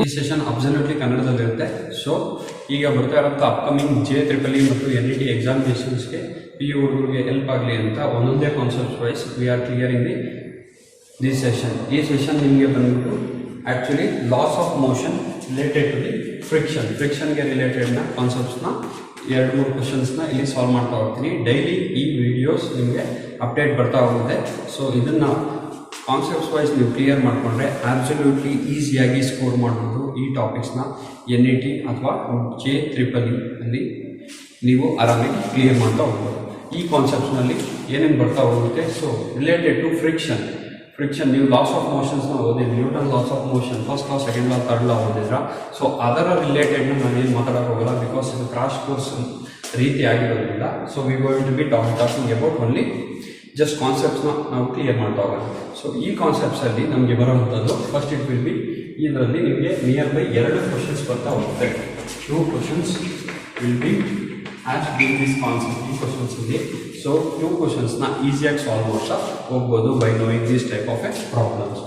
ಈ session absolutely ಕನ್ನಡದಲ್ಲಿರುತ್ತೆ. So ಈಗ ಬರ್ತಾ ಇರೋಂಥ ಅಪ್ಕಮಿಂಗ್ JEEE ಮತ್ತು NET ಎಕ್ಸಾಮಿನೇಷನ್ಸ್ಗೆ PU ಹುಡುಗರಿಗೆ ಹೆಲ್ಪ್ ಆಗಲಿ ಅಂತ ಒಂದೊಂದೇ concept wise we are clearing the session. ಈ ಸೆಷನ್ ನಿಮಗೆ ಬಂದ್ಬಿಟ್ಟು actually laws of motion related to the ಫ್ರಿಕ್ಷನ್ಗೆ ರಿಲೇಟೆಡ್ನ ಕಾನ್ಸೆಪ್ಟ್ಸ್ನ 2-3 ಕ್ವಶನ್ಸ್ನ ಇಲ್ಲಿ ಸಾಲ್ವ್ ಮಾಡ್ತಾ ಹೋಗ್ತೀನಿ. ಡೈಲಿ ಈ ವಿಡಿಯೋಸ್ ನಿಮಗೆ ಅಪ್ಡೇಟ್ ಬರ್ತಾ ಹೋಗುತ್ತೆ. ಸೊ ಇದನ್ನು ಕಾನ್ಸೆಪ್ಟ್ಸ್ ವೈಸ್ ನೀವು ಕ್ಲಿಯರ್ ಮಾಡಿಕೊಂಡ್ರೆ ಆಬ್ಸಲ್ಯೂಟ್ಲಿ ಈಸಿಯಾಗಿ ಸ್ಕೋರ್ ಮಾಡ್ಬೋದು. ಈ ಟಾಪಿಕ್ಸ್ನ NET ಅಥವಾ JEEE ಅಲ್ಲಿ ನೀವು ಆರಾಮಾಗಿ ಕ್ಲಿಯರ್ ಮಾಡ್ತಾ ಹೋಗ್ಬೋದು. ಈ ಕಾನ್ಸೆಪ್ಟ್ಸ್ನಲ್ಲಿ ಏನೇನು ಬರ್ತಾ ಹೋಗುತ್ತೆ. ಸೊ ರಿಲೇಟೆಡ್ ಟು ಫ್ರಿಕ್ಷನ್ ನೀವು ಲಾಸ್ ಆಫ್ ಮೋಷನ್ಸ್ನ ಓದಿದ್ರಿ, Newton laws of motion first law, second law, third law ಓದಿದ್ರ. ಸೊ ಅದರ ರಿಲೇಟೆಡ್ನ ನಾನೇನು ಮಾತಾಡೋಕೆ ಹೋಗಲ್ಲ, ಬಿಕಾಸ್ ಇದು ಕ್ರಾಶ್ ಕೋರ್ಸ್ ರೀತಿ ಆಗಿರೋದ್ರಿಂದ. So we going to be talking about only just ಕಾನ್ಸೆಪ್ಟ್ಸ್ನ ನಾವು ಕ್ಲಿಯರ್ ಮಾಡ್ತಾ ಹೋಗೋಣ. ಸೊ ಈ ಕಾನ್ಸೆಪ್ಟ್ಸಲ್ಲಿ ನಮಗೆ ಬರುವಂಥದ್ದು ಫಸ್ಟ್ ಇಟ್ ವಿಲ್ ಬಿ, ಇದರಲ್ಲಿ ನಿಮಗೆ ನಿಯರ್ ಬೈ 2 ಕ್ವಶನ್ಸ್ ಬರ್ತಾ ಹೋಗುತ್ತೆ. 2 questions will be as been this concept. ಈ ಕ್ವಶನ್ಸಲ್ಲಿ ಸೊ 2 ಕ್ವಶನ್ಸ್ನ ಈಸಿಯಾಗಿ ಸಾಲ್ವ್ ಮಾಡ್ತಾ ಹೋಗ್ಬೋದು by knowing this type of a problems.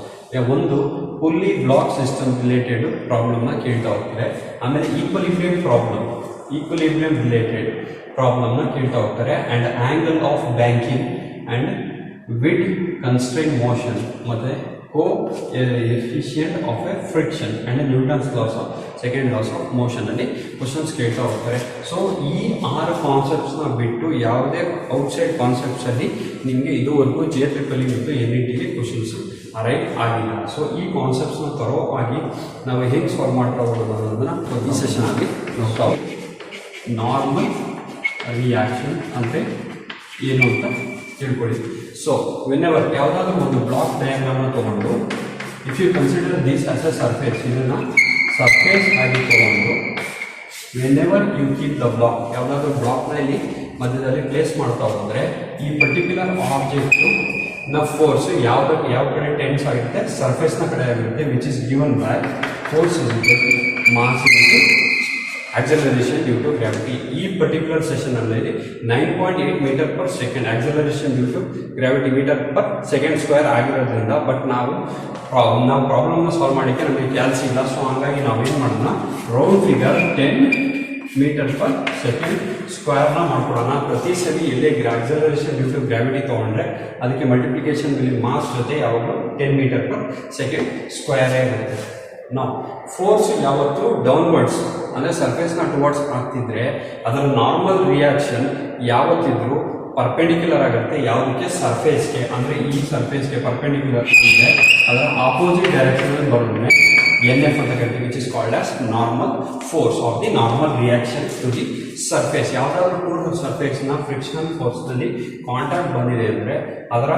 ಒಂದು ಫುಲ್ಲಿ ಬ್ಲಾಕ್ ಸಿಸ್ಟಮ್ ರಿಲೇಟೆಡ್ ಪ್ರಾಬ್ಲಮ್ನ ಕೇಳ್ತಾ ಹೋಗ್ತಾರೆ. ಆಮೇಲೆ ಈಕ್ವಲಿಬ್ರಿಯಂ ರಿಲೇಟೆಡ್ ಪ್ರಾಬ್ಲಮ್ನ ಕೇಳ್ತಾ ಹೋಗ್ತಾರೆ. And angle of banking and with constrain motion ಮತ್ತು efficient of a friction and Newton's laws of second laws of ಮೋಷನಲ್ಲಿ ಕ್ವಶನ್ಸ್ ಕೇಳ್ತಾ ಹೋಗ್ತಾರೆ. ಸೊ ಈ 6 ಕಾನ್ಸೆಪ್ಟ್ಸ್ನ ಬಿಟ್ಟು ಯಾವುದೇ ಔಟ್ಸೈಡ್ ಕಾನ್ಸೆಪ್ಟ್ಸಲ್ಲಿ ನಿಮಗೆ ಇದುವರೆಗೂ JEEE ಮತ್ತು NETಗೆ ಕ್ವಶನ್ಸ್ ಅರೈವ್ ಆಗಿಲ್ಲ. ಸೊ ಈ ಕಾನ್ಸೆಪ್ಟ್ಸ್ನ ತರೋವಾಗಿ ನಾವು ಹೇಗೆ ಸಾಲ್ವ್ ಮಾಡ್ತಾ ಹೋಗೋದು ಅನ್ನೋದನ್ನು ಈ ಸೆಷನಲ್ಲಿ ನೋಡ್ತಾ ಹೋಗ್ತೀವಿ. ನಾರ್ಮಲ್ ರಿಯಾಕ್ಷನ್ ಅಂದರೆ ಏನು ಅಂತ ತಿಳ್ಕೊಳ್ಳಿ. ಸೊ ವೆನ್ಎವರ್ ಯಾವುದಾದ್ರೂ ಒಂದು ಬ್ಲಾಕ್ ಡಯಾಗ್ರಾಮ್ನ ತೊಗೊಂಡು, if you consider this as a surface, ಇದನ್ನು ಸರ್ಫೇಸ್ ಆಗಿ ತೊಗೊಂಡು whenever you keep the block, ಯಾವುದಾದ್ರೂ ಬ್ಲಾಕ್ನ ಇಲ್ಲಿ ಮಧ್ಯದಲ್ಲಿ ಪ್ಲೇಸ್ ಮಾಡ್ತಾ ಹೋದರೆ ಈ ಪರ್ಟಿಕ್ಯುಲರ್ ಆಬ್ಜೆಕ್ಟು ನ ಫೋರ್ಸ್ ಯಾವ ಕಡೆ ಟೆನ್ಸ್ ಆಗಿರುತ್ತೆ, ಸರ್ಫೇಸ್ನ ಕಡೆ ಆಗಿರುತ್ತೆ. Which is given by force mass into acceleration due to gravity. ಈ ಪರ್ಟಿಕ್ಯುಲರ್ ಸೆಷನಲ್ಲಿ 9.8 meter per second acceleration due to gravity meter per second square ಆಗಿರೋದ್ರಿಂದ, ಬಟ್ ನಾವು ಪ್ರಾಬ್ಲಮ್ನ ಸಾಲ್ವ್ ಮಾಡೋಕ್ಕೆ ನಮಗೆ ಕ್ಯಾಲ್ಸಿ ಇಲ್ಲ. ಸೊ ಹಾಗಾಗಿ ನಾವೇನು ಮಾಡೋಣ, round figure 10 meter per second ಸ್ಕ್ವೇರ್ನ ಮಾಡ್ಕೊಡೋಣ. ಪ್ರತಿ ಸರಿ ಎಲ್ಲೇ ಆಕ್ಸಲರೇಷನ್ ಡ್ಯೂ ಟು ಗ್ರಾವಿಟಿ ತೊಗೊಂಡ್ರೆ ಅದಕ್ಕೆ ಮಲ್ಟಿಪ್ಲಿಕೇಶನ್ ಬಿಲ್ ಮಾಸ್ ಜೊತೆ ಯಾವಾಗಲೂ 10 ಮೀಟರ್ ಪರ್ ಸೆಕೆಂಡ್ ಸ್ಕ್ವೇರೇ ಇರುತ್ತೆ. ನಾವು ಫೋರ್ಸ್ ಯಾವತ್ತೂ ಡೌನ್ವರ್ಡ್ಸ್ ಅಂದರೆ ಸರ್ಫೇಸ್ನ ಟುವರ್ಡ್ಸ್ ಆಗ್ತಿದ್ರೆ ಅದರ ನಾರ್ಮಲ್ ರಿಯಾಕ್ಷನ್ ಯಾವತ್ತಿದ್ರೂ ಪರ್ಪೆಂಡಿಕ್ಯುಲರ್ ಆಗುತ್ತೆ. ಯಾವುದಕ್ಕೆ, ಸರ್ಫೇಸ್ಗೆ. ಅಂದರೆ ಈ ಸರ್ಫೇಸ್ಗೆ ಪರ್ಪೆಂಡಿಕ್ಯುಲರ್ ಇದೆ, ಅದರ ಆಪೋಸಿಟ್ ಡೈರೆಕ್ಷನಲ್ಲಿ ಬರೋದನ್ನೇ NF ಅಂತ ಕರಿತೀವಿ, which is called as normal force of the normal reaction to the surface. ಯಾವುದಾದ್ರೂ ಟು ಸರ್ಫೇಸ್ನ ಫ್ರಿಕ್ಷನಲ್ ಫೋರ್ಸ್ನಲ್ಲಿ ಕಾಂಟ್ಯಾಕ್ಟ್ ಬಂದಿದೆ ಅಂದರೆ ಅದರ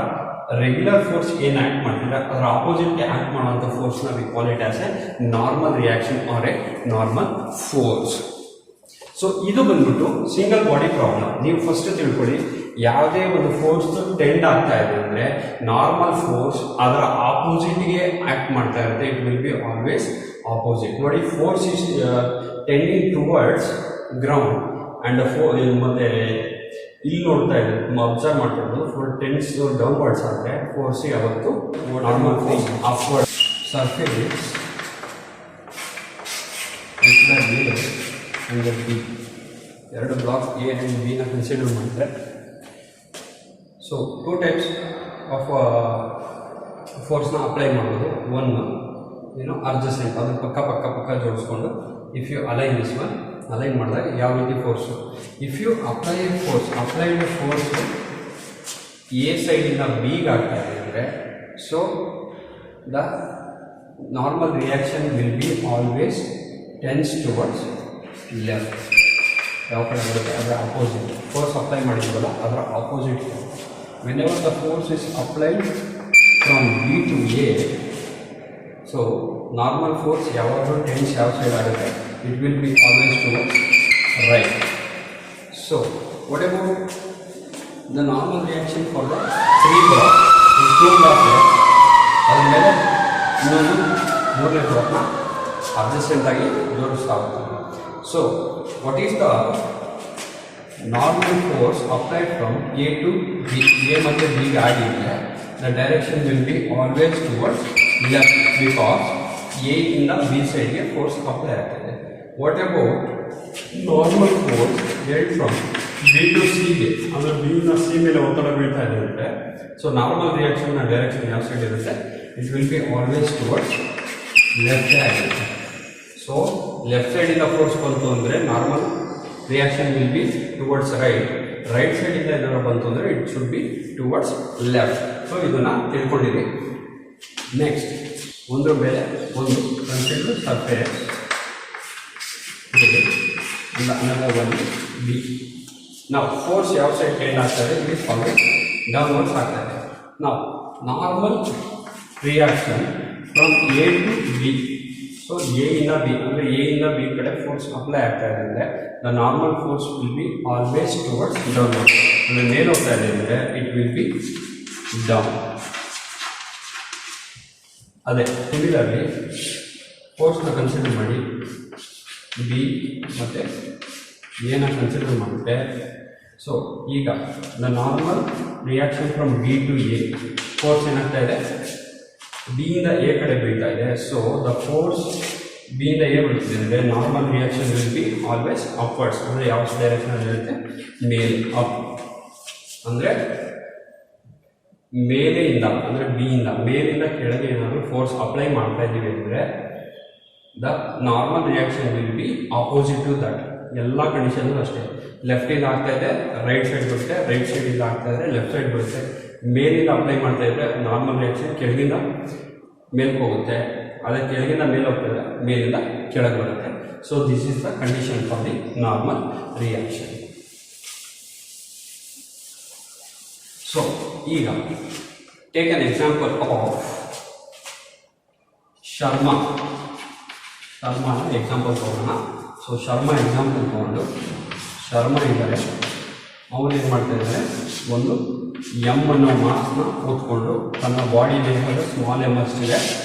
ರೆಗ್ಯುಲರ್ ಫೋರ್ಸ್ ಏನು ಆ್ಯಕ್ಟ್ ಮಾಡ್ತಿದ್ರೆ ಅದರ ಆಪೋಸಿಟ್ಗೆ ಆ್ಯಕ್ಟ್ ಮಾಡುವಂಥ ಫೋರ್ಸ್ನ we call it as a normal reaction or a normal force. So ಇದು ಬಂದ್ಬಿಟ್ಟು ಸಿಂಗಲ್ ಬಾಡಿ ಪ್ರಾಬ್ಲಮ್. ನೀವು ಫಸ್ಟ್ ತಿಳ್ಕೊಳ್ಳಿ, ಯಾವುದೇ ಒಂದು ಫೋರ್ಸ್ ಟೆಂಡ್ ಆಗ್ತಾ ಇದೆ ಅಂದರೆ ನಾರ್ಮಲ್ ಫೋರ್ಸ್ ಅದರ ಆಪೋಸಿಟ್ಗೆ ಆ್ಯಕ್ಟ್ ಮಾಡ್ತಾ ಇರುತ್ತೆ. It will be always opposite. ನೋಡಿ, force is tending towards ground and ಮತ್ತೆ ಇಲ್ಲಿ ನೋಡ್ತಾ ಇದೆ, ಅಬ್ಸರ್ವ್ ಮಾಡ್ಕೊಂಡು ಫೋರ್ ಟೆನ್ಸ್ ಡೌನ್ವರ್ಡ್ಸ್ ಆದರೆ ಫೋರ್ಸ್ ಯಾವತ್ತು normal force upward. Surface and B, 2 block A and B ನ ಕನ್ಸಿಡರ್ ಮಾಡಿದ್ರೆ, ಸೊ 2 ಟೈಪ್ಸ್ ಆಫ್ ಫೋರ್ಸ್ನ ಅಪ್ಲೈ ಮಾಡೋದು. ಒಂದು ಅಡ್ಜಸೆಂಟ್, ಅದು ಪಕ್ಕ ಜೋಡಿಸ್ಕೊಂಡು if you align this one, align ಮಾಡಿದಾಗ ಯಾವ ರೀತಿ force, if you applied force A ಸೈಡಿಂದ Bಗೆ ಆಗ್ತಾ ಇದೆ ಅಂದರೆ, so the normal reaction will be always tends towards left. ಯಾವ ಕಡೆ ಬರುತ್ತೆ, ಅದರ ಆಪೋಸಿಟ್. ಫೋರ್ಸ್ ಅಪ್ಲೈ ಮಾಡಿದ್ವಲ್ಲ ಅದರ opposite. Whenever the force is applied from B to A, so normal force ಯಾವಾಗಲೂ ಟೆನ್ಸ್ ಯಾವ ಸೈಡ್ ಆಗುತ್ತೆ, it will be always towards right. So what about the normal reaction for the 3 block? is 2 block left, ಅದರ ಮೇಲೆ ಇನ್ನೊಂದು 3ನೇ ಬ್ಲಾಕ್ನ adjacent ಆಗಿ ಜೋಡಿಸ್ತಾ ಹೋಗ್ತೀವಿ. So what is the normal force applied from A to B? A ಮತ್ತು B ಗೆ ಆಗಿದ್ರೆ the direction will be always towards left, because A ಇಂದ ಬಿ ಸೈಡ್ಗೆ ಫೋರ್ಸ್ ಅಪ್ಲೈ ಆಗ್ತದೆ. What about normal force held from B to ಸಿಗೆ, ಅಂದರೆ B ಇಂದ C ಮೇಲೆ ಒತ್ತಡ ಬೀಳ್ತಾ ಇದೆ ಅಂದರೆ, ಸೊ ನಾರ್ಮಲ್ ರಿಯಾಕ್ಷನ್ ಡೈರೆಕ್ಷನ್ ಯಾವ ಸೈಡ್ ಇರುತ್ತೆ, it will be always towards left side. So left ಸೈಡಿಂದ ಫೋರ್ಸ್ ಬಂತು ಅಂದರೆ normal reaction will be towards right. Right ಸೈಡಿಂದ ಏನಾದ್ರು ಬಂತು ಅಂದರೆ it should be towards left. So ಇದನ್ನು ತಿಳ್ಕೊಂಡಿರಿ. ನೆಕ್ಸ್ಟ್, ಒಂದ್ರ ಮೇಲೆ ಒಂದು consider surface another one B. Now force ಯಾವ ಸೈಡ್ ಟೆಂಡ್ ಆಗ್ತದೆ, ಇಟ್ ಇಸ್ ಆಲ್ವೇಸ್ ಡೌನ್ವರ್ಡ್ಸ್ ಆಗ್ತದೆ. ನಾವು normal reaction from A to B, so A ಇಂದ ಬಿ ಅಂದರೆ ಎ ಇಂದ ಬಿ ಕಡೆ ಫೋರ್ಸ್ ಅಪ್ಲೈ ಆಗ್ತಾ ಇದೆ ಅಂದರೆ the normal force will be always towards downward. ಅಂದರೆ ಮೇಲೆ ಹೋಗ್ತಾ ಇದೆ ಅಂದರೆ ಇಟ್ ವಿಲ್ ಬಿ ಡೌನ್. ಅದೇ ಸಿಮಿಲರ್ಲಿ ಫೋರ್ಸ್ನ ಕನ್ಸಿಡರ್ ಮಾಡಿ ಬಿ ಮತ್ತು ಎನ ಕನ್ಸಿಡರ್ ಮಾಡುತ್ತೆ. ಸೊ ಈಗ the normal reaction from B to A, force ಏನಾಗ್ತಾ ಇದೆ, ಬಿ ಇಂದ ಎ ಕಡೆ ಬೀಳ್ತಾ ಇದೆ. ಸೊ ದ ಫೋರ್ಸ್ ಬಿ ಇಂದ ಎ ಬೀಳ್ತಿದೆ ಅಂದರೆ normal reaction will be always upwards. ಅಂದರೆ ಯಾವ ಡೈರೆಕ್ಷನಲ್ಲಿ ಇರುತ್ತೆ, ಮೇಲ್ ಅಪ್. ಅಂದರೆ ಮೇಲೆಯಿಂದ ಅಂದರೆ ಬಿ ಇಂದ ಮೇಲಿಂದ ಕೆಳಗೆ ಏನಾದರೂ ಫೋರ್ಸ್ ಅಪ್ಲೈ ಮಾಡ್ತಾ ಇದ್ದೀವಿ ಅಂದರೆ the normal reaction will be opposite to that. ಎಲ್ಲ ಕಂಡೀಷನ್ ಅಷ್ಟೇ, ಲೆಫ್ಟಿಂದ ಆಗ್ತಾ ಇದೆ ರೈಟ್ ಸೈಡ್ ಬರುತ್ತೆ, ರೈಟ್ ಸೈಡಿಂದ ಆಗ್ತಾ ಇದ್ರೆ ಲೆಫ್ಟ್ ಸೈಡ್ ಬರುತ್ತೆ. ಮೇಲಿಂದ ಅಪ್ಲೈ ಮಾಡ್ತಾ ಇದ್ರೆ ನಾರ್ಮಲ್ ರಿಯಾಕ್ಷನ್ ಕೆಳಗಿಂದ ಮೇಲ್ಗೆ ಹೋಗುತ್ತೆ, ಅದೇ ಕೆಳಗಿಂದ ಮೇಲೆ ಹೋಗ್ತಾ ಇದೆ ಮೇಲಿಂದ ಕೆಳಗೆ ಬರುತ್ತೆ. So this is the condition for the normal reaction. So ಈಗ take an example of Sharma example ತಗೋಣ. ಸೊ ಶರ್ಮಾ ಎಕ್ಸಾಂಪಲ್ ತಗೊಂಡು, ಶರ್ಮಾ ಇದ್ದಾರೆ, ಅವನು ಏನು ಮಾಡ್ತಾ ಇದ್ದಾರೆ, ಒಂದು ಎಮ್ ಅನ್ನೋ ಮಾಸ್ನ ಕೂತ್ಕೊಂಡು ತನ್ನ ಬಾಡಿ ಲೇಯರ್ ಸ್ಮಾಲ್ ಎಮ್ ಅಷ್ಟಿದೆ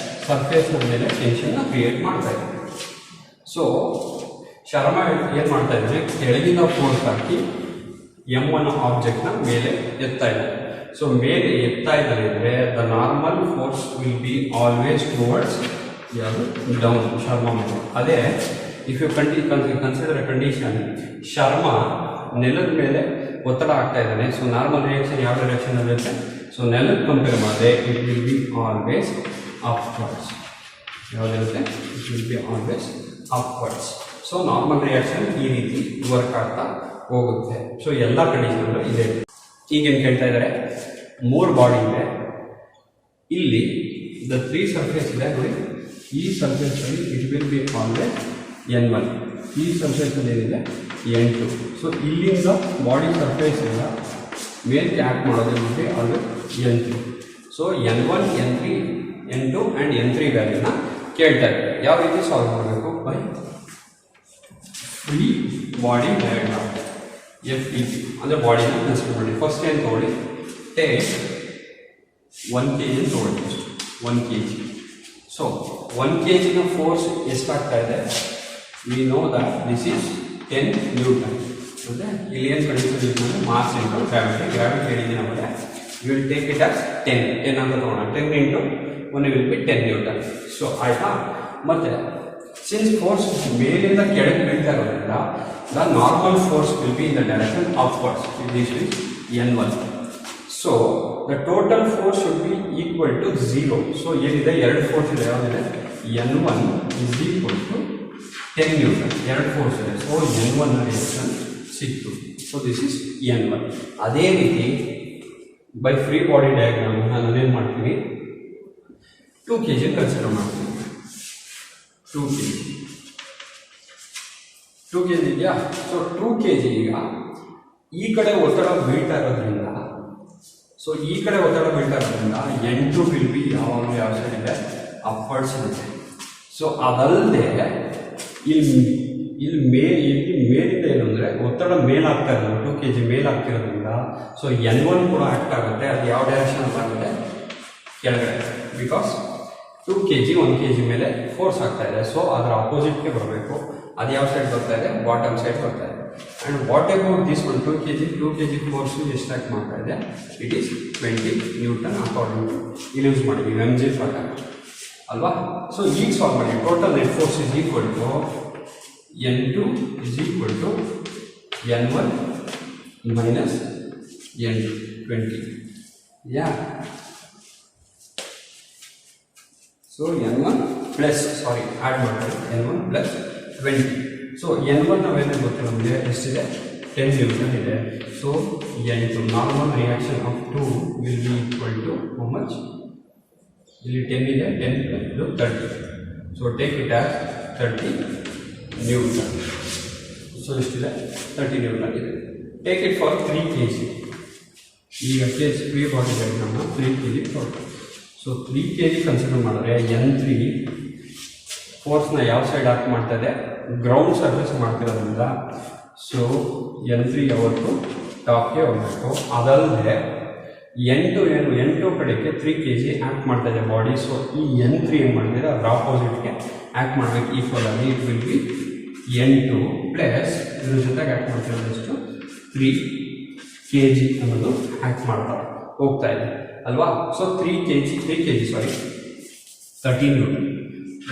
ಸರ್ಫೇಸ್ನ ಮೇಲೆ ಟೆನ್ಷನ್ನ ಕ್ರಿಯೇಟ್ ಮಾಡ್ತಾ ಇದ್ದಾರೆ. ಸೊ ಶರ್ಮಾ ಏನು ಮಾಡ್ತಾ ಇದ್ದಾರೆ, ಕೆಳಗಿನ ಫೋರ್ಸ್ ಹಾಕಿ ಎಮ್ ಅನ್ನೋ ಆಬ್ಜೆಕ್ಟ್ನ ಮೇಲೆ ಎತ್ತಾ ಇದ್ದಾರೆ. ಸೊ ಮೇಲೆ ಎತ್ತಾ ಇದ್ದಾರೆ ಅಂದರೆ the normal force will be always towards ಯಾವುದು, ಡೌನ್, ಶರ್ಮಾ ಮೇಲೆ. ಅದೇ if you consider a condition, Sharma ನೆಲದ ಮೇಲೆ ಒತ್ತಡ ಆಗ್ತಾ ಇದ್ದಾನೆ. ಸೊ ನಾರ್ಮಲ್ ರಿಯಾಕ್ಷನ್ ಯಾವ ಡೈರೆಕ್ಷನ್ ಇರುತ್ತೆ, ಸೊ ನೆಲಕ್ಕೆ ಕಂಪೇರ್ ಮಾಡಿದ್ರೆ it will be always upwards. ಯಾವುದಿರುತ್ತೆ, it will be always upwards. So normal reaction ಈ ರೀತಿ ವರ್ಕ್ ಆಗ್ತಾ ಹೋಗುತ್ತೆ. ಸೊ ಎಲ್ಲ ಕಂಡೀಷನ್ ಇದೆ. ಈಗೇನು ಕೇಳ್ತಾ ಇದ್ದಾರೆ, 3 ಬಾಡಿ ಇದೆ, ಇಲ್ಲಿ ದ 3 ಸರ್ಫೇಸ್ ಇದೆ ನೋಡಿ. ಈ ಸರ್ಫೇಸಲ್ಲಿ it will be always N1, ಈ ಸರ್ಫೇಸಲ್ಲಿ ಏನಿದೆ N2. ಸೊ ಇಲ್ಲಿಂದ ಬಾಡಿ ಸರ್ಫೇಸಿಂದ ಮೇಲ್ಗೆ ಆ್ಯಕ್ಟ್ ಮಾಡೋದು ನೋಡಿ always N3. So N1, N3, N2 and N3 ವ್ಯಾಲ್ಯೂನ ಕೇಳ್ತಾ ಇದ್ದಾರೆ. ಯಾವ ರೀತಿ ಸಾಲ್ವ್ ಮಾಡಬೇಕು, by free body diagram FEP ಅಂದರೆ ಬಾಡಿನ ಕನ್ಸಿಡರ್ ಮಾಡಿ. ಫಸ್ಟ್ ಏನು ತೊಗೊಳ್ಳಿ, ಟೇಕ್ 1 kg ತೊಗೊಳ್ಳಿ, 1 kg. ಸೊ 1 kg ಫೋರ್ಸ್ ಎಷ್ಟಾಗ್ತಾ ಇದೆ, we know that this is 10 Newton. ಅಂದರೆ ಇಲ್ಲಿ ಏನು ಕಂಡೀಷನ್ ಇರ್ತದೆ, ಮಾಸ್ ಇಂಟು ಗ್ರಾವಿಟಿ ಹೇಳಿದ್ದೀನಿ ನಮಗೆ. You will take it as 10 ಅಂತ ತೊಗೊಳ್ಳೋಣ. 10 into 1 will be 10 newton. So ಆಯಿತಾ. ಮತ್ತು ಸಿನ್ಸ್ ಫೋರ್ಸ್ ಮೇಲಿಂದ ಕೆಳಗೆ ಬೀಳ್ತಾ ಇರೋದ್ರಿಂದ the normal force will be in the direction upwards. This is N1. So the total force should be equal to 0. So ಏನಿದೆ, 2 force ಇದೆ, ಯಾವುದಿದೆ, N1 is equal to 10 newton. 2 force ಇದೆ. ಸೊ N1 ರಿಯಾಕ್ಷನ್ ಸಿಕ್ತು. So this is N1. ಅದೇ ರೀತಿ by free body diagram ನಾನು ಅದೇನು ಮಾಡ್ತೀನಿ, 2 kg ಕನ್ಸಿಡರ್ ಮಾಡ್ತೀನಿ. 2 kg ಇದೆಯಾ. ಸೊ 2 kg ಈಗ ಈ ಕಡೆ ಒತ್ತಡ ಬೀಳ್ತಾ ಇರೋದ್ರಿಂದ, ಸೊ ಈ ಕಡೆ ಒತ್ತಡ ಬೀಳ್ತಾ ಇರೋದ್ರಿಂದ N2 ವಿಲ್ ಬಿ ಯಾವಾಗಲೂ ಯಾವ ಸೈಡ್ ಇದೆ, ಅಪ್ವರ್ಡ್ಸ್ ಇರುತ್ತೆ. ಸೊ ಅದಲ್ಲದೆ ಇಲ್ಲಿ ಮೇಲಿಂದ ಏನು ಅಂದರೆ ಒತ್ತಡ ಮೇಲಾಗ್ತಾ ಇರೋದು, 2 kg ಮೇಲಾಗ್ತಿರೋದ್ರಿಂದ ಸೊ N1 ಕೂಡ ಆ್ಯಕ್ಟ್ ಆಗುತ್ತೆ. ಅದು ಯಾವ ಡೈರೆಕ್ಷನ್ ಆಗುತ್ತೆ, ಕೆಳಗಡೆ. ಬಿಕಾಸ್ 2 kg 1 kg ಮೇಲೆ ಫೋರ್ಸ್ ಆಗ್ತಾ ಇದೆ. ಸೊ ಅದರ ಅಪೋಸಿಟ್ಗೆ ಬರಬೇಕು. ಅದು ಯಾವ ಸೈಡ್ ಬರ್ತಾ ಇದೆ, ಬಾಟಮ್ ಸೈಡ್ ಬರ್ತಾ ಇದೆ. ಆ್ಯಂಡ್ ವಾಟ್ ಅಬೌಟ್ ದಿಸ್ ಒಂದು 2 kg ಫೋರ್ಸು ಎಷ್ಟು ಆ್ಯಕ್ಟ್ ಮಾಡ್ತಾ ಇದೆ, it is 20 newton according to ಇಲ್ಲಿ ಯೂಸ್ ಮಾಡಿದ್ದೀವಿ MG ಪ್ರಕಾರ. ಅಲ್ವಾ. ಸೊ ಈಗ ಸಾಲ್ವ್ ಮಾಡಿ. Total net force is equal to N2 is equal to N1 minus N20. Yeah. So N1 plus, sorry, add ಮಾಡ್ತಾರೆ N1 plus 20. So N1 ನಾವೇನು ಗೊತ್ತಿಲ್ಲ ನಮಗೆ ಎಷ್ಟಿದೆ 10 Newton ಇದೆ. So N2 normal reaction of 2 will be equal to how much? ಇಲ್ಲಿ 10 ಇದೆ, 10 plus 30. So take it as 30 Newton. So ಎಷ್ಟಿದೆ 30 Newton ಇದೆ. Take it for 3 kg. ಈಗ ಕೇಜ್ ಫ್ರೀ ಬಾಡಿ ವೇಟ್ ನಮ್ಮ 3 kg total. So 3 kg consider ಮಾಡಿದ್ರೆ N3 ಫೋರ್ಸ್ನ ಯಾವ side ಹಾಕಿ ಮಾಡ್ತಾ ಇದೆ, ಗ್ರೌಂಡ್ ಸರ್ಫೇಸ್ ಮಾಡ್ತಿರೋದ್ರಿಂದ ಸೊ N3 ಯಾವತ್ತು ಟಾಪ್ಗೆ ಹೋಗಬೇಕು. ಅದಲ್ಲದೆ N2 ಏನು N2 ಕಡೆಗೆ 3 kg ಆ್ಯಕ್ಟ್ ಮಾಡ್ತಾ ಇದೆ ಬಾಡಿ. ಸೊ ಈ N3 ಏನು ಮಾಡಿದ್ರೆ ಅದ್ರ ಆಪೋಸಿಟ್ಗೆ ಆ್ಯಕ್ಟ್ ಮಾಡಬೇಕು ಈಕ್ವಲ್ ಆಗಿ. It will B N2 plus ಇದ್ರ ಜೊತೆಗೆ ಆ್ಯಕ್ಟ್ ಮಾಡ್ತಿರೋದು ಎಷ್ಟು 3 kg ಅನ್ನೋದು ಆ್ಯಕ್ಟ್ ಮಾಡ್ತಾ ಹೋಗ್ತಾ ಇದೆ ಅಲ್ವಾ. So 3 kg 30 Newton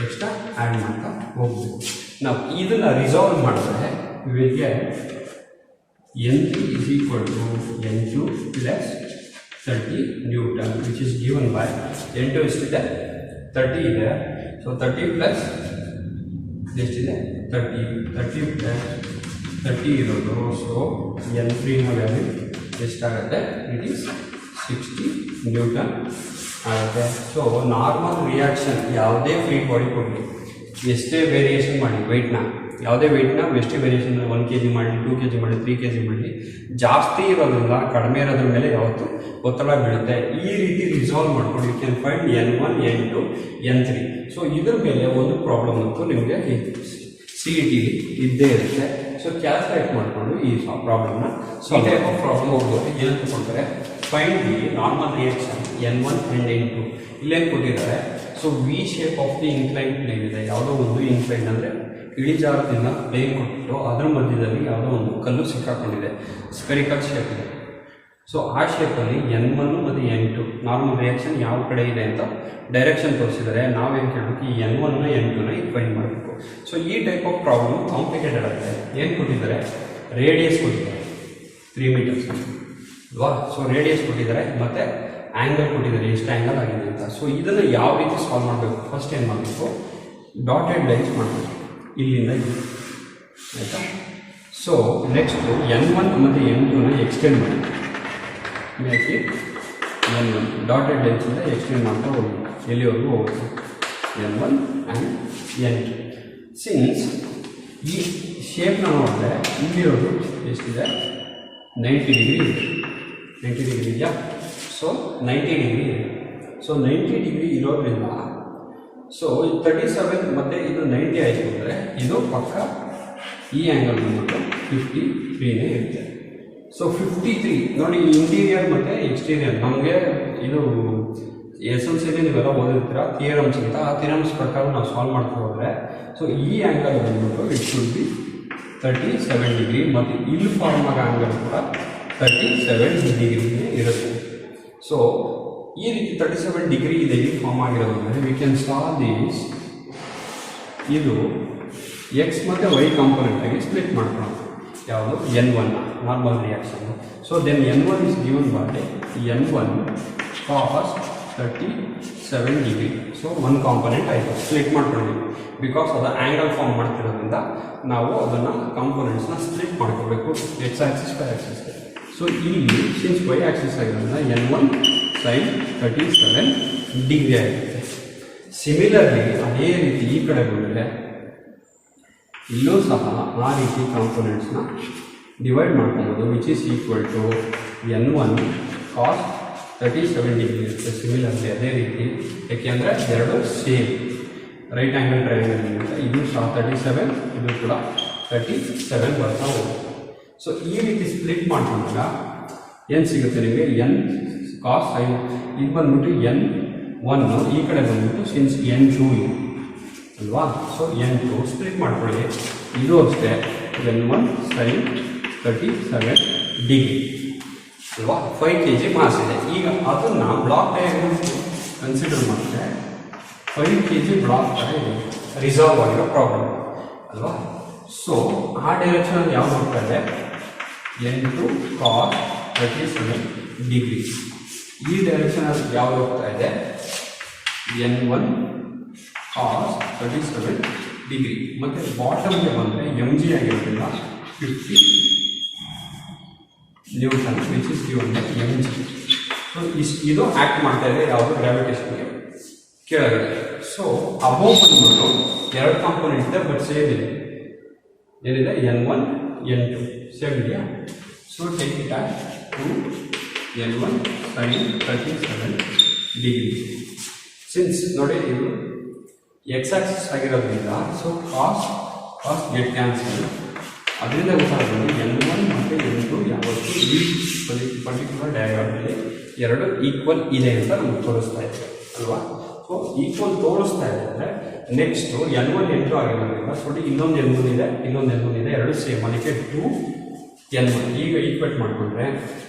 extra add ಮಾಡ್ತಾ ಹೋಗ್ಬೇಕು. ನಾವು ಇದನ್ನು ರಿಸಾಲ್ವ್ ಮಾಡಿದ್ರೆ will N3 is equal to N2 plus 30 Newton which is given by N2 ಎಷ್ಟಿದೆ 30 ಇದೆ. ಸೊ 30 ಪ್ಲಸ್ ಎಷ್ಟಿದೆ 30 ಪ್ಲಸ್ 30 ಇರೋದು. ಸೊ N3 ನ ವ್ಯಾಲ್ಯೂ ಎಷ್ಟಾಗುತ್ತೆ, ಇಟ್ ಈಸ್ 60 Newton ಆಗುತ್ತೆ. ಸೊ ನಾರ್ಮಲ್ ರಿಯಾಕ್ಷನ್ ಯಾವುದೇ ಫ್ರೀ ಬಾಡಿ ಕೊಡಲಿ, ಎಷ್ಟೇ ವೇರಿಯೇಷನ್ ಮಾಡಿ ವೆಯ್ಟ್ನ, ಯಾವುದೇ ವೆಯ್ಟ್ನ ಎಷ್ಟೇ ವೇರಿಯೇಷನ್ 1 kg ಮಾಡಿ 2 kg ಮಾಡಿ 3 kg ಮಾಡಲಿ, ಜಾಸ್ತಿ ಇರೋದ್ರಿಂದ ಕಡಿಮೆ ಇರೋದ್ರ ಮೇಲೆ ಯಾವತ್ತು ಒತ್ತಡ ಬೀಳುತ್ತೆ. ಈ ರೀತಿ ರಿಸಾಲ್ವ್ ಮಾಡ್ಕೊಂಡು you can find N1 N2 N3. So ಇದ್ರ ಮೇಲೆ ಒಂದು ಪ್ರಾಬ್ಲಮ್ ಅಂತೂ ನಿಮಗೆ CET ಇದ್ದೇ ಇರುತ್ತೆ. ಸೊ ಕ್ಯಾಲ್ಕುಲೇಟ್ ಮಾಡಿಕೊಂಡು ಈ ಪ್ರಾಬ್ಲಮ್ನ ಈ ಟೈಪ್ ಆಫ್ ಪ್ರಾಬ್ಲಮ್ ಹೋಗ್ಬೋದು. ಏನಂತ ಕೊಡ್ತಾರೆ, find the normal reaction N1 and N2. ಇಲ್ಲೇನು ಕೊಟ್ಟಿದ್ದಾರೆ, so V shape of the incline plane ಇದೆ. ಯಾವುದೋ ಒಂದು ಇನ್ಕ್ಲೈನ್ ಅಂದರೆ ಇಳಿಜಾರದಿಂದ ಪ್ಲೇನ್ ಕೊಟ್ಬಿಟ್ಟು ಅದರ ಮಧ್ಯದಲ್ಲಿ ಯಾವುದೋ ಒಂದು ಕಲ್ಲು ಸಿಕ್ಕಾಕೊಂಡಿದೆ, ಸ್ಪೆರಿಕಲ್ ಶೇಪ್ ಇದೆ. ಸೊ ಆ ಶೇಪಲ್ಲಿ N1 ಮತ್ತು N2 ನಾರ್ಮಲ್ ರಿಯಾಕ್ಷನ್ ಯಾವ ಕಡೆ ಇದೆ ಅಂತ ಡೈರೆಕ್ಷನ್ ತೋರಿಸಿದರೆ ನಾವೇನು ಕೇಳಬೇಕು, ಈ N1 N2ನ ಫೈಂಡ್ ಮಾಡಬೇಕು. ಸೊ ಈ ಟೈಪ್ ಆಫ್ ಪ್ರಾಬ್ಲಮ್ ಕಾಂಪ್ಲಿಕೇಟೆಡ್ ಆಗಿದೆ. ಏನು ಕೊಟ್ಟಿದ್ದಾರೆ, ರೇಡಿಯಸ್ ಕೊಟ್ಟಿದ್ದಾರೆ 3 meters ಅಲ್ವಾ. ಸೊ ರೇಡಿಯಸ್ ಕೊಟ್ಟಿದ್ದಾರೆ ಮತ್ತು ಆ್ಯಂಗಲ್ ಕೊಟ್ಟಿದ್ದಾರೆ, ಎಷ್ಟು ಆ್ಯಂಗಲ್ ಆಗಿದೆ ಅಂತ. ಸೊ ಇದನ್ನು ಯಾವ ರೀತಿ ಸಾಲ್ವ್ ಮಾಡಬೇಕು, ಫಸ್ಟ್ ಏನು ಮಾಡಬೇಕು, ಡಾಟೆಡ್ ಲೈನ್ಸ್ ಮಾಡಬೇಕು ಇಲ್ಲಿಂದ ಇದು ಆಯಿತಾ. ಸೊ ನೆಕ್ಸ್ಟು N1 ಮತ್ತು N2ನ ಎಕ್ಸ್ಟೆಂಡ್ ಮಾಡಿ ಮೇಕೆ N1 ಡಾಟೆಡ್ ಲೈನ್ಸಿಂದ ಎಕ್ಸ್ಟೆಂಡ್ ಮಾಡ್ತಾ ಹೋಗಿ ಎಲ್ಲಿವರೆಗೂ ಹೋಗುತ್ತೆ N1 ಆ್ಯಂಡ್ N2. ಸಿನ್ಸ್ ಈ ಶೇಪ್ನ ನೋಡಿದ್ರೆ ಇಲ್ಲಿರೋದು ಎಷ್ಟಿದೆ 90 ಡಿಗ್ರಿ ಇದೆ. 90 ಡಿಗ್ರಿ ಇದೆಯಾ. ಸೊ 90 ಡಿಗ್ರಿ ಇದೆ. ಸೊ 90 ಡಿಗ್ರಿ ಇರೋದ್ರಿಂದ ಸೊ 37 ಮತ್ತು ಇದು 90 ಆಯಿತು ಅಂದರೆ ಇದು ಪಕ್ಕ ಈ ಆ್ಯಂಗಲ್ ಬಂದ್ಬಿಟ್ಟು 53ನೇ ಇರುತ್ತೆ. ಸೊ 53 ನೋಡಿ, ಇಂಟೀರಿಯರ್ ಮತ್ತು ಎಕ್ಸ್ಟೀರಿಯರ್ ನಮಗೆ ಇದು SLCಲಿ ನೀವೆಲ್ಲ ಓದಿರ್ತೀರ ಥಿಯರಮ್ಸ್ ಅಂತ. ಆ ಥಿಯರಮ್ಸ್ ಪ್ರಕಾರ ನಾವು ಸಾಲ್ವ್ ಮಾಡ್ತಾ ಹೋದರೆ ಸೊ ಈ ಆ್ಯಂಗಲ್ ಬಂದ್ಬಿಟ್ಟು ಇಟ್ ಶುಡ್ ಬಿ 37 ಡಿಗ್ರಿ ಮತ್ತು ಇಲ್ಲಿ ಫಾರ್ಮ್ ಆಗೋ ಆ್ಯಂಗಲ್ ಕೂಡ 37 ಡಿಗ್ರಿನೇ ಇರುತ್ತೆ. ಸೊ ಈ ರೀತಿ 37 ಡಿಗ್ರಿ ಇದೆ ಇಲ್ಲಿ ಫಾರ್ಮ್ ಆಗಿರೋದ್ರಿಂದ ವಿ ಕ್ಯಾನ್ ಸಾಲ್ವ್ ದೀಸ್. ಇದು ಎಕ್ಸ್ ಮತ್ತು ವೈ ಕಾಂಪೊನೆಂಟಾಗಿ ಸ್ಪ್ಲಿಟ್ ಮಾಡ್ಕೊಳ್ಳೋದು ಯಾವುದು N1 normal reaction. So then N1 is given by N1 cos 37 degree. So ಒಂದು ಕಾಂಪೊನೆಂಟ್ ಆಯಿತು, ಸ್ಪ್ಲಿಟ್ ಮಾಡ್ಕೊಂಡಿದ್ದೀವಿ. ಬಿಕಾಸ್ ಅದು ಆ್ಯಂಗಲ್ ಫಾರ್ಮ್ ಮಾಡ್ತಿರೋದ್ರಿಂದ ನಾವು ಅದನ್ನು ಕಾಂಪೊನೆಂಟ್ಸ್ನ ಸ್ಪ್ಲಿಟ್ ಮಾಡ್ಕೋಬೇಕು ಎಕ್ಸ್ ಆ್ಯಕ್ಸಿಸ್ ವೈ ಆ್ಯಕ್ಸಿಸ್ಗೆ. ಸೊ ಇಲ್ಲಿ ಸಿನ್ಸ್ ವೈ ಆ್ಯಕ್ಸಿಸ್ ಆಗಿರೋದ್ರಿಂದ N1 sin 37 ಡಿಗ್ರಿ ಆಗುತ್ತೆ. ಸಿಮಿಲರ್ಲಿ ಅದೇ ರೀತಿ ಈ ಕಡೆ ಬಂದರೆ ಇಲ್ಲೂ ಸಹ ಆ ರೀತಿ ಕಾಂಪೊನೆಂಟ್ಸ್ನ ಡಿವೈಡ್ ಮಾಡ್ಕೊಬೋದು, which is equal to N1 cos 37 degree ಇರುತ್ತೆ. ಸಿಮಿಲರ್ಲಿ ಅದೇ ರೀತಿ, ಏಕೆಂದರೆ ಎರಡು ಸೇಮ್ ರೈಟ್ ಆ್ಯಂಗಲ್ ಟ್ರಯಾಂಗಲ್ ಇರುತ್ತೆ. ಇದು ಸಹ 37, ಇದು ಕೂಡ 37 ಬರ್ತಾ ಹೋಗುತ್ತೆ. ಸೊ ಈ ರೀತಿ ಸ್ಪ್ಲಿಟ್ ಮಾಡ್ಕೊಂಡಾಗ ಏನು ಸಿಗುತ್ತೆ ನಿಮಗೆ, N ಕಾಸ್ ಸೈನ್ ಇದು ಬಂದ್ಬಿಟ್ಟು N1 ಈ ಕಡೆ ಬಂದ್ಬಿಟ್ಟು ಸಿನ್ಸ್ N2 ಇದೆ ಅಲ್ವಾ. ಸೊ N2 ಸ್ಪ್ಲಿಟ್ ಮಾಡ್ಕೊಳ್ಳಿ. ಇದು ಅಷ್ಟೇ N1 ಸೈನ್ 37 ಡಿಗ್ರಿ ಅಲ್ವಾ. 5 kg ಮಾಸ್ ಇದೆ. ಈಗ ಅದನ್ನು ಬ್ಲಾಕ್ ಡಯಾಗ್ರಾಮ್ ಕನ್ಸಿಡರ್ ಮಾಡಿದ್ರೆ 5 kg ಬ್ಲಾಕ್ ಥರ ಇದೆ, ರಿಸಾಲ್ವ್ ಆಗಿರೋ ಪ್ರಾಬ್ಲಮ್ ಅಲ್ವಾ. ಸೊ ಆ ಡೈರೆಕ್ಷನಲ್ಲಿ ಯಾವ್ದು ಹೋಗ್ತಾ ಇದೆ, n2 cos 37 ಡಿಗ್ರಿ. ಈ ಡೈರೆಕ್ಷನಲ್ಲಿ ಯಾವ್ದು ಹೋಗ್ತಾ ಇದೆ, n1 cos 37 ಡಿಗ್ರಿ. ಮತ್ತು ಬಾಟಮ್ಗೆ ಬಂದರೆ ಎಮ್ ಜಿ ಆಗಿರೋದ್ರಿಂದ 50 Newton which is given by M G. So ಇದು ಆ್ಯಕ್ಟ್ ಮಾಡ್ತಾ ಇದೆ ಯಾವುದು, ಗ್ರಾವಿಟೇಷನ್ಗೆ ಕೆಳಗಡೆ. ಸೊ ಅಬೋವ್ ಬಂದ್ಬಿಟ್ಟು ಎರಡು ಕಾಂಪೋನೆಂಟ್ ಇದೆ, ಬಟ್ ಸೇಮ್ ಇದೆ. ಏನಿದೆ, n1 n2 ಸೇಮ್ ಇದೆಯಾ. So take it at 2 n1 sin 37 degree. Since ನೋಡಿ ಇದು ಎಕ್ಸ್ ಆಕ್ಸಿಸ್ ಆಗಿರೋದ್ರಿಂದ ಸೊ ಕಾಸ್ ಗೆಟ್ ಕ್ಯಾನ್ಸಲ್. ಅದರಿಂದ ಗೊತ್ತಾಗ್ತದೆ n1 ಮತ್ತು n2 ಯಾವತ್ತೂ ಈ ಪರ್ಟಿಕ್ಯುಲರ್ ಡಯಾಗ್ರಾಮಲ್ಲಿ ಎರಡು ಈಕ್ವಲ್ ಇದೆ ಅಂತ ನಮ್ಗೆ ತೋರಿಸ್ತಾ ಇದೆ ಅಲ್ವಾ. ಸೊ ಈಕ್ವಲ್ ತೋರಿಸ್ತಾ ಇದೆ ಅಂದರೆ ನೆಕ್ಸ್ಟು n1 n2 ಆಗಿರೋದ್ರಿಂದ ನೋಡಿ ಇನ್ನೊಂದು n1 ಇದೆ, ಇನ್ನೊಂದು n1 ಇದೆ, ಎರಡು ಸೇಮ್. ಅದಕ್ಕೆ 2n1 ಈಗ ಈಕ್ವೇಟ್ ಮಾಡಿಕೊಂಡ್ರೆ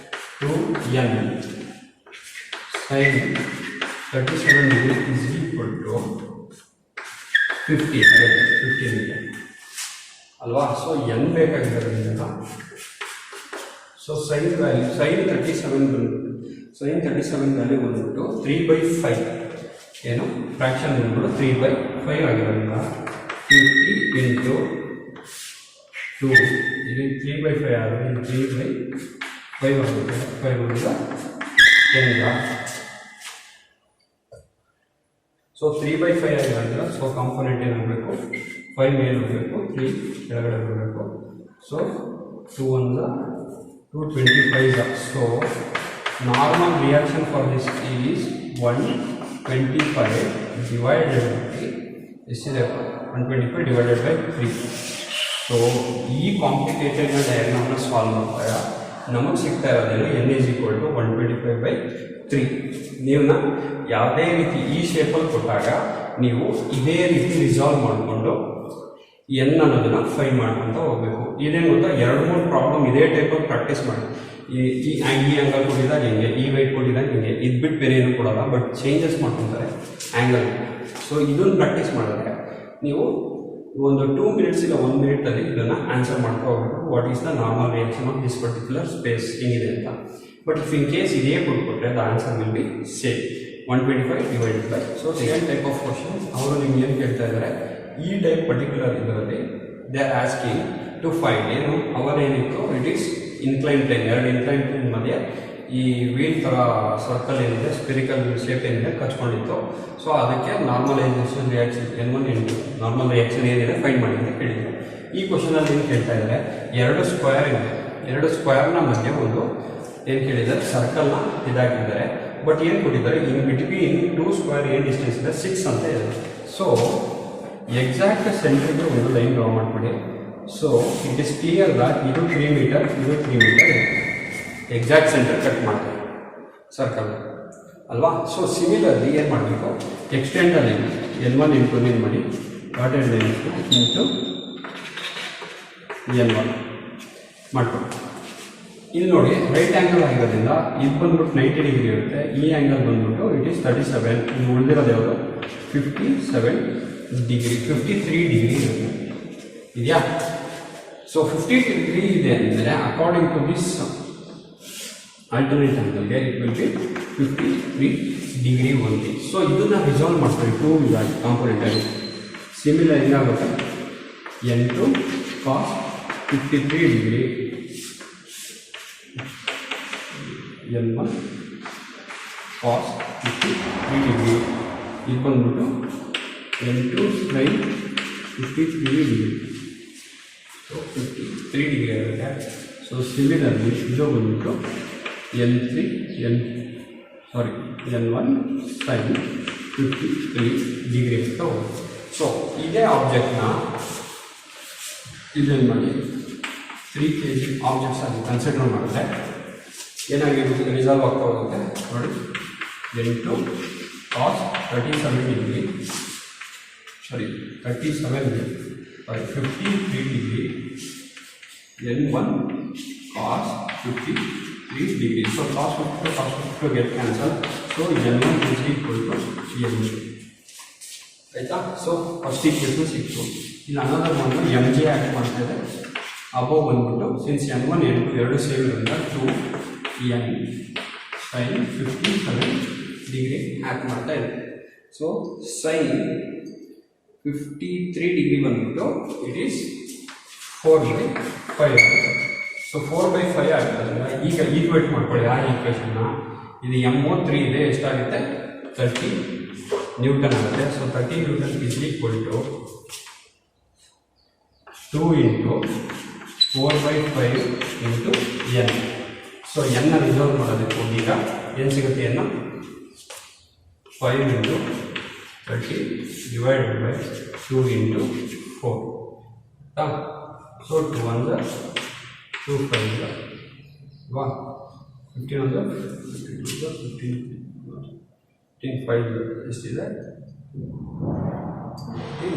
2n sin 37 degree is equal to 50 ಇದೆ ಅಲ್ವಾ. ಸೊ n ಬೇಕಾಗಿರೋದ್ರಿಂದ so sine value sin 37 value ಬಂದ್ಬಿಟ್ಟು 3/5 ಏನು ಫ್ರ್ಯಾಕ್ಷನ್ ಬಂದ್ಬಿಟ್ಟು 3/5 ಆಗಿರೋದ್ರಿಂದ 50 ಇಂಟು 2 ಇಲ್ಲಿ 3/5 ಆದರೆ 3/5 ಆಗುತ್ತೆ. 5 ಬಂದ 10. ಸೊ 3/5 ಆಗಿರೋದ್ರಿಂದ ಸೊ ಕಾಂಪೋನೆಂಟ್ ಏನಾಗಬೇಕು, 5 ಮೇಲೆ ಹೋಗಬೇಕು, 3 ಕೆಳಗಡೆ ಬರಬೇಕು. So 2 1 225. So normal reaction for this is 125 divided by ಎಷ್ಟಿದೆ, 125 ಡಿವೈಡೆಡ್ ಬೈ 3. ಸೊ ಈ ಕಾಂಪ್ಲಿಕೇಟೆಡ್ನ ಡಯಾಗ್ರಾಮ್ನ ಸಾಲ್ವ್ ಮಾಡ್ತಾರೆ ನಮಗೆ ಸಿಗ್ತಾ ಇರೋದೇನು, n is equal to 125/3. ನೀವನ್ನ ಯಾವುದೇ ರೀತಿ ಈ ಶೇಪಲ್ಲಿ ಕೊಟ್ಟಾಗ ನೀವು ಇದೇ ರೀತಿ ರಿಸಾಲ್ವ್ ಮಾಡಿಕೊಂಡು n ಅನ್ನೋದನ್ನು ಫೈಂಡ್ ಮಾಡ್ಕೊತ ಹೋಗಬೇಕು. ಇದೇನು ಗೊತ್ತಾ, 2-3 ಪ್ರಾಬ್ಲಮ್ ಇದೇ ಟೈಪಲ್ಲಿ ಪ್ರಾಕ್ಟೀಸ್ ಮಾಡಿ. ಈ ಆ್ಯಂಗಲ್ ಕೊಟ್ಟಿದಾಗ ಹಿಂಗೆ, ಈ ವೈಟ್ ಕೊಟ್ಟಿದಾಗ ಹಿಂಗೆ, ಇದು ಬಿಟ್ಟು ಬೇರೆ ಏನು ಕೊಡೋಲ್ಲ, ಬಟ್ ಚೇಂಜಸ್ ಮಾಡ್ಕೊತಾರೆ ಆ್ಯಂಗಲ್. ಸೊ ಇದನ್ನು ಪ್ರಾಕ್ಟೀಸ್ ಮಾಡಿದ್ರೆ ನೀವು ಒಂದು 2 ಮಿನಿಟ್ಸ್ ಇಲ್ಲ 1 ಮಿನಿಟಲ್ಲಿ ಇದನ್ನು ಆನ್ಸರ್ ಮಾಡ್ತಾ ಹೋಗ್ಬೇಕು. What is the normal reaction of this particular space ಹಿಂಗಿದೆ ಅಂತ. ಬಟ್ ಇಫ್ ಇನ್ ಕೇಸ್ ಇದೇ ಕೊಟ್ಬಿಟ್ರೆ the answer will be same 125 divided by. So second type of question ಅವರು ನಿಮ್ಗೆ ಏನು ಕೇಳ್ತಾ ಇದ್ದಾರೆ, ಈ ಟೈಪ್ ಪರ್ಟಿಕ್ಯುಲರ್ ಇದರಲ್ಲಿ they are asking to find ಏನು ಅವರೇನಿತ್ತು, ಇಟ್ ಈಸ್ ಇನ್ಕ್ಲೈನ್ ಪ್ಲೇನ್. ಎರಡು ಇನ್ಕ್ಲೈನ್ ಪ್ಲೇನ್ ಮಧ್ಯೆ ಈ ವೀಲ್ ಥರ ಸರ್ಕಲ್ ಏನಿದೆ, ಸ್ಪಿರಿಕಲ್ ಶೇಪ್ ಏನಿದೆ ಕಚ್ಕೊಂಡಿತ್ತು. ಸೊ ಅದಕ್ಕೆ normalisation reaction n1 n2 normal reaction ಏನಿದೆ ಫೈಂಡ್ ಮಾಡಿ ಅಂತ ಕೇಳಿದ್ದಾರೆ. ಈ ಕ್ವಶನಲ್ಲಿ ಏನು ಕೇಳ್ತಾ ಇದ್ದಾರೆ, ಎರಡು ಸ್ಕ್ವೇರ್ ಇದೆ, ಎರಡು ಸ್ಕ್ವೇರ್ನ ಮಧ್ಯೆ ಒಂದು ಏನು ಕೇಳಿದ್ದಾರೆ, ಸರ್ಕಲ್ನ ಇದಾಗಿದ್ದಾರೆ. ಬಟ್ ಏನು ಕೊಟ್ಟಿದ್ದಾರೆ, ಇನ್ ಬಿಟ್ವೀನ್ 2 ಸ್ಕ್ವೇರ್ ಏನು ಡಿಸ್ಟೆನ್ಸ್ ಇದೆ 6 ಅಂತ ಇದೆ. ಸೊ ಎಕ್ಸಾಕ್ಟ್ ಸೆಂಟ್ರಿಗೆ ಒಂದು ಲೈನ್ ಡ್ರಾ ಮಾಡಿಬಿಡಿ. So it is clear that ಇದು 3 ಮೀಟರ್, ಇದು 3 ಮೀಟರ್ ಇದೆ. ಎಕ್ಸಾಕ್ಟ್ ಸೆಂಟರ್ ಕಟ್ ಮಾಡ್ತೀವಿ ಸರ್ಕಲ್ ಅಲ್ವಾ. ಸೊ ಸಿಮಿಲರ್ಲಿ ಏನು ಮಾಡಬೇಕು, ಎಕ್ಸ್ಟೆಂಡ್ ಲೈನ್ n1 n2 ಏನು ಮಾಡಿ ಡಾಟೆಡ್ ಲೈನ್ ಇಂಟು n1 ಮಾಡ್ಕೊಂಡು ಇಲ್ಲಿ ನೋಡಿ ರೈಟ್ ಆ್ಯಂಗಲ್ ಆಗಿರೋದ್ರಿಂದ ಇದು ಬಂದ್ಬಿಟ್ಟು 90 ಡಿಗ್ರಿ ಇರುತ್ತೆ. ಈ ಆ್ಯಂಗಲ್ ಬಂದ್ಬಿಟ್ಟು ಇಟ್ ಈಸ್ 37. ಇನ್ನು ಉಳಿದಿರೋದು ಯಾವುದು 57 ಡಿಗ್ರಿ, 53 ಡಿಗ್ರಿ ಇರುತ್ತೆ ಇದೆಯಾ. ಸೊ 50 ಡಿಗ್ರಿ ಇದೆ ಅಂದರೆ ಅಕಾರ್ಡಿಂಗ್ ಟು ದಿಸ್ ಆಲ್ಟರ್ನೇಟ್ ಆ್ಯಂಗಲ್ಗೆ it will be 53 degree only. So ಇದನ್ನು ರಿಸಾಲ್ವ್ ಮಾಡ್ತೀವಿ 2 ಇದಾಗಿ ಕಾಂಪೋನೆಂಟ್ ಆಗಿ. ಸಿಮಿಲರ್ ಏನಾಗುತ್ತೆ, n2 cos 53 degree, n1 cos 53 degree. ಇದು ಬಂದ್ಬಿಟ್ಟು n2 sin 53 degree. So 53 degree ಆಗುತ್ತೆ. ಸೊ ಸಿಮಿಲರ್ಲಿ ಇದು ಬಂದ್ಬಿಟ್ಟು n1 sin 53 ಡಿಗ್ರಿ ಅಂತ ಹೋಗುತ್ತೆ. ಸೊ ಇದೇ ಆಬ್ಜೆಕ್ಟ್ನ ಇದೇನು ಮಾಡಿ 3 kg ಆಬ್ಜೆಕ್ಟ್ಸ್ ಆಗಿ ಕನ್ಸಿಡರ್ ಮಾಡಿದ್ರೆ ಏನಾಗಿರುತ್ತೆ, ರಿಸಾಲ್ವ್ ಆಗ್ತಾ ಹೋಗುತ್ತೆ ನೋಡಿ. n2 cos 37 degree, sorry 53 degree, n1 cos 53 degree. So cos 52 get cancelled. So n1 is equal to n2. ಆಯಿತಾ. ಸೊ ಫಸ್ಟ್ ಈಕ್ವೇಷನ್ ಸಿಕ್ತು. ಇಲ್ಲಿ ಅನದರ್ ಒಂದು ಎಮ್ ಜೆ ಆ್ಯಕ್ಟ್ ಮಾಡ್ತಾ ಇದೆ. ಅಬೋವ್ ಬಂದ್ಬಿಟ್ಟು ಸಿನ್ಸ್ N1 N2 ಎರಡು ಸೇಮ್ ಇರೋದ್ರಿಂದ 2n sin 57 ಡಿಗ್ರಿ ಆ್ಯಕ್ಟ್ ಮಾಡ್ತಾ ಇದೆ. ಸೊ sin 53 ಡಿಗ್ರಿ ಬಂದ್ಬಿಟ್ಟು ಇಟ್ ಈಸ್ 4/5. ಸೊ 4/5 ಆಗ್ತದೆ. ಈಗ ಈಕ್ವೇಟ್ ಮಾಡ್ಕೊಳ್ಳಿ ಆ ಈಕ್ವೇಷನ್ನ. ಇದು M3 ಇದೆ, ಎಷ್ಟಾಗುತ್ತೆ 30 ನ್ಯೂಟನ್ ಆಗುತ್ತೆ. So 30 newton is equal to 2 × 4/5 × n. So ಎನ್ನ ರಿಸರ್ವ್ ಮಾಡೋದಕ್ಕೆ ಈಗ ಏನು ಸಿಗುತ್ತೆ? ಎನ್ನು 5 × 30 ಡಿವೈಡೆಡ್ ಬೈ 2 × 4. ಸೊ 2 1 2 5 1 15 1 52 15 5 ಎಷ್ಟಿದೆ?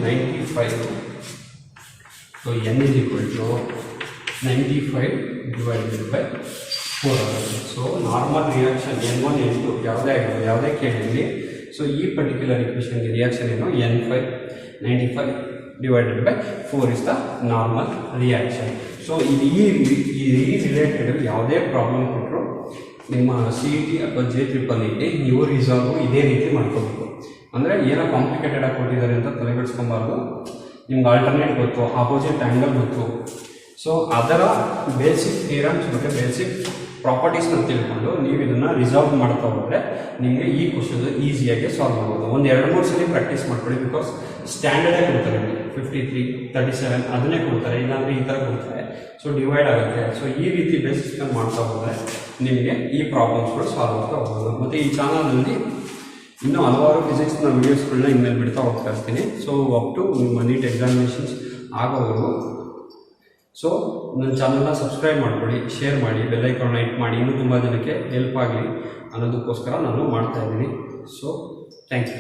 95. So n is equal to 95 divided by 4 ಆಗುತ್ತೆ. So normal reaction N1 N2 ಯಾವುದೇ ಕೇಳಿರಲಿ. ಸೊ ಈ ಪರ್ಟಿಕ್ಯುಲರ್ ಇಕ್ವೇಷನ್ಗೆ ರಿಯಾಕ್ಷನ್ ಏನು? N5 95 divided by 4 is the normal reaction. So ಇದು ಈ ರಿಲೇಟೆಡ್ ಯಾವುದೇ ಪ್ರಾಬ್ಲಮ್ ಕೊಟ್ಟರು ನಿಮ್ಮ CET ಅಥವಾ J-EEE ನೀವು ರಿಸಾಲ್ವ್ ಇದೇ ರೀತಿ ಮಾಡ್ಕೋಬೇಕು. ಅಂದರೆ ಏನೋ ಕಾಂಪ್ಲಿಕೇಟೆಡ್ ಆಗಿ ಕೊಟ್ಟಿದ್ದಾರೆ ಅಂತ ತಲೆಗೆಡಿಸ್ಕೊಬಾರ್ದು. ನಿಮ್ಗೆ ಆಲ್ಟರ್ನೇಟ್ ಗೊತ್ತು, ಆಪೋಸಿಟ್ ಆ್ಯಂಗಲ್ ಗೊತ್ತು. ಸೊ ಅದರ ಬೇಸಿಕ್ ಥಿಯರಮ್ಸ್ ಮತ್ತು ಬೇಸಿಕ್ ಪ್ರಾಪರ್ಟೀಸ್ನ ತಿಳ್ಕೊಂಡು ನೀವು ಇದನ್ನು ರಿಸಾಲ್ವ್ ಮಾಡ್ತಾ ಹೋದರೆ ನಿಮಗೆ ಈ ಕ್ವಶನ್ ಈಸಿಯಾಗಿ ಸಾಲ್ವ್ ಮಾಡ್ಬೋದು. ಒಂದು 2-3 ಸಲ ಪ್ರಾಕ್ಟೀಸ್ ಮಾಡ್ಕೊಳ್ಳಿ. ಬಿಕಾಸ್ ಸ್ಟ್ಯಾಂಡರ್ಡೇ ಕೊಡ್ತಾರೆ, 53 37 ಅದನ್ನೇ ಕೊಡ್ತಾರೆ, ಇಲ್ಲಾಂದರೆ ಈ ಥರ ಕೊಡ್ತಾರೆ. ಸೊ ಡಿವೈಡ್ ಆಗುತ್ತೆ. ಸೊ ಈ ರೀತಿ ಬೇಸಿಸ್ನ ಮಾಡ್ತಾ ಹೋದರೆ ನಿಮಗೆ ಈ ಪ್ರಾಬ್ಲಮ್ಸ್ಗಳು ಸಾಲ್ವ್ ಆಗ್ತಾ ಹೋಗ್ಬೋದು. ಮತ್ತು ಈ ಚಾನಲಲ್ಲಿ ಇನ್ನೂ ಹಲವಾರು ಫಿಸಿಕ್ಸ್ನ ವೀಡಿಯೋಸ್ಗಳನ್ನ ಇನ್ಮೇಲೆ ಬಿಡ್ತಾ ಹೋಗ್ತಾ ಇರ್ತೀನಿ. ಸೊ ಅಪ್ ಟು ನಿಮ್ಮ ನೀಟ್ ಎಕ್ಸಾಮಿನೇಷನ್ಸ್ ಆಗೋವರೆಗೂ. ಸೊ ನನ್ನ ಚಾನಲ್ನ ಸಬ್ಸ್ಕ್ರೈಬ್ ಮಾಡ್ಕೊಳ್ಳಿ, ಶೇರ್ ಮಾಡಿ, ಬೆಲ್ ಐಕಾನ್ನ ಹಿಟ್ ಮಾಡಿ. ಇನ್ನೂ ತುಂಬ ಜನಕ್ಕೆ ಹೆಲ್ಪ್ ಆಗಲಿ ಅನ್ನೋದಕ್ಕೋಸ್ಕರ ನಾನು ಮಾಡ್ತಾಯಿದ್ದೀನಿ. So thank you.